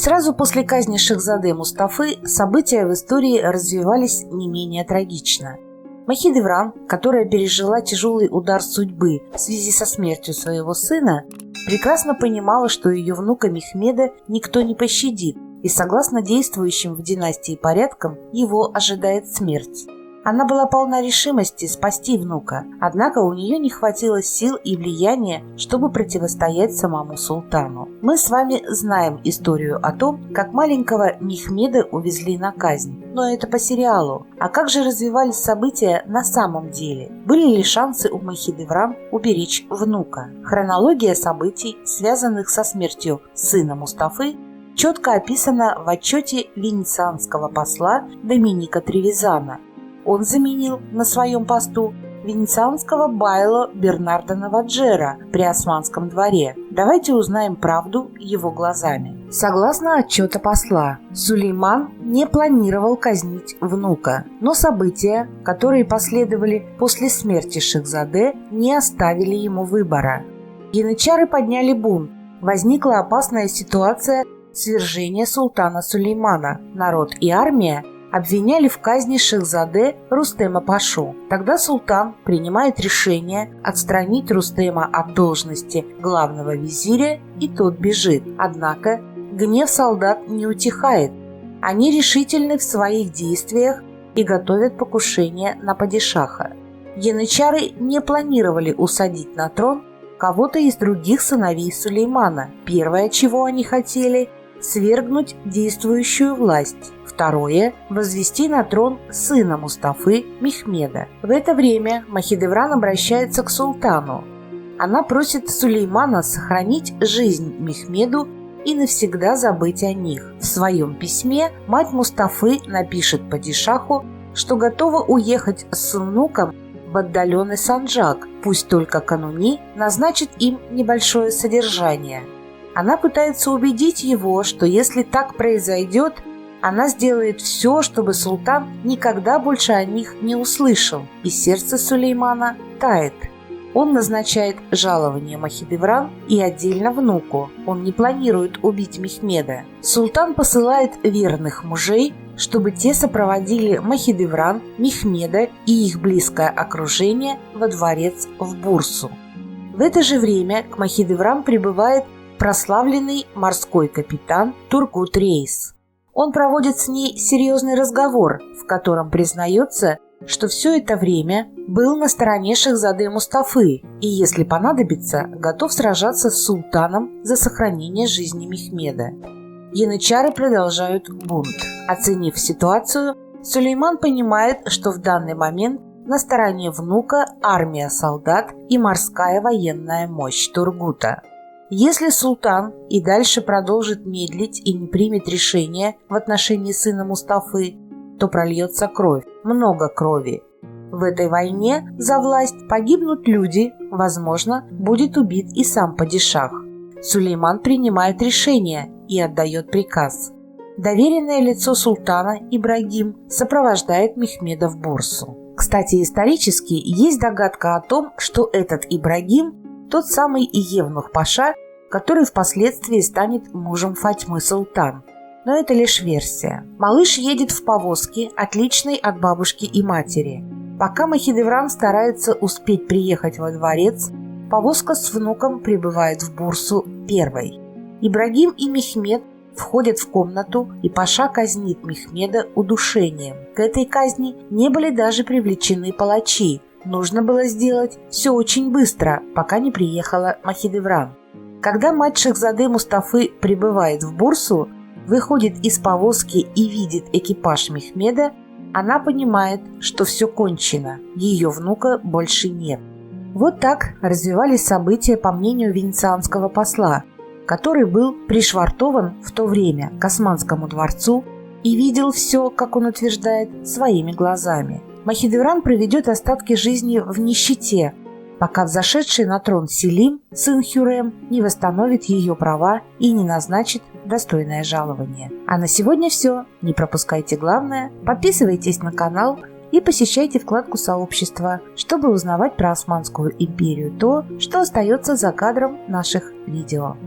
Сразу после казни Шехзаде Мустафы события в истории развивались не менее трагично. Махидевран, которая пережила тяжелый удар судьбы в связи со смертью своего сына, прекрасно понимала, что ее внука Мехмеда никто не пощадит, и согласно действующим в династии порядкам, его ожидает смерть. Она была полна решимости спасти внука, однако у нее не хватило сил и влияния, чтобы противостоять самому султану. Мы с вами знаем историю о том, как маленького Мехмеда увезли на казнь, но это по сериалу. А как же развивались события на самом деле? Были ли шансы у Махидевран уберечь внука? Хронология событий, связанных со смертью сына Мустафы, четко описана в отчете венецианского посла Доминика Тревизана. Он заменил на своем посту венецианского байло Бернардо Наваджера при Османском дворе. Давайте узнаем правду его глазами. Согласно отчету посла, Сулейман не планировал казнить внука, но события, которые последовали после смерти Шехзаде, не оставили ему выбора. Янычары подняли бунт. Возникла опасная ситуация свержения султана Сулеймана. Народ и армия обвиняли в казни Шехзаде Рустема Пашу. Тогда султан принимает решение отстранить Рустема от должности главного визиря, и тот бежит. Однако гнев солдат не утихает. Они решительны в своих действиях и готовят покушение на падишаха. Янычары не планировали усадить на трон кого-то из других сыновей Сулеймана. Первое, чего они хотели – свергнуть действующую власть. Второе – возвести на трон сына Мустафы Мехмеда. В это время Махидевран обращается к султану. Она просит Сулеймана сохранить жизнь Мехмеду и навсегда забыть о них. В своем письме мать Мустафы напишет падишаху, что готова уехать с внуком в отдаленный Санджак, пусть только кануни назначит им небольшое содержание. Она пытается убедить его, что если так произойдет, она сделает все, чтобы султан никогда больше о них не услышал, и сердце Сулеймана тает. Он назначает жалование Махидевран и отдельно внуку. Он не планирует убить Мехмеда. Султан посылает верных мужей, чтобы те сопроводили Махидевран, Мехмеда и их близкое окружение во дворец в Бурсу. В это же время к Махидевран прибывает прославленный морской капитан Тургут Рейс. Он проводит с ней серьезный разговор, в котором признается, что все это время был на стороне Шехзаде Мустафы и, если понадобится, готов сражаться с султаном за сохранение жизни Мехмеда. Янычары продолжают бунт. Оценив ситуацию, Сулейман понимает, что в данный момент на стороне внука армия солдат и морская военная мощь Тургута. Если султан и дальше продолжит медлить и не примет решение в отношении сына Мустафы, то прольется кровь, много крови. В этой войне за власть погибнут люди, возможно, будет убит и сам падишах. Сулейман принимает решение и отдает приказ. Доверенное лицо султана Ибрагим сопровождает Мехмеда в Бурсу. Кстати, исторически есть догадка о том, что этот Ибрагим тот самый Евнух Паша, который впоследствии станет мужем Фатьмы Султан. Но это лишь версия. Малыш едет в повозке, отличной от бабушки и матери. Пока Махидевран старается успеть приехать во дворец, повозка с внуком прибывает в Бурсу первой. Ибрагим и Мехмед входят в комнату, и Паша казнит Мехмеда удушением. К этой казни не были даже привлечены палачи. Нужно было сделать все очень быстро, пока не приехала Махидевран. Когда мать Шехзаде Мустафы прибывает в Бурсу, выходит из повозки и видит экипаж Мехмеда, она понимает, что все кончено, ее внука больше нет. Вот так развивались события по мнению венецианского посла, который был пришвартован в то время к Османскому дворцу и видел все, как он утверждает, своими глазами. Махидевран проведет остатки жизни в нищете, пока взошедший на трон Селим, сын Хюррем, не восстановит ее права и не назначит достойное жалование. А на сегодня все. Не пропускайте главное, подписывайтесь на канал и посещайте вкладку сообщества, чтобы узнавать про Османскую империю то, что остается за кадром наших видео.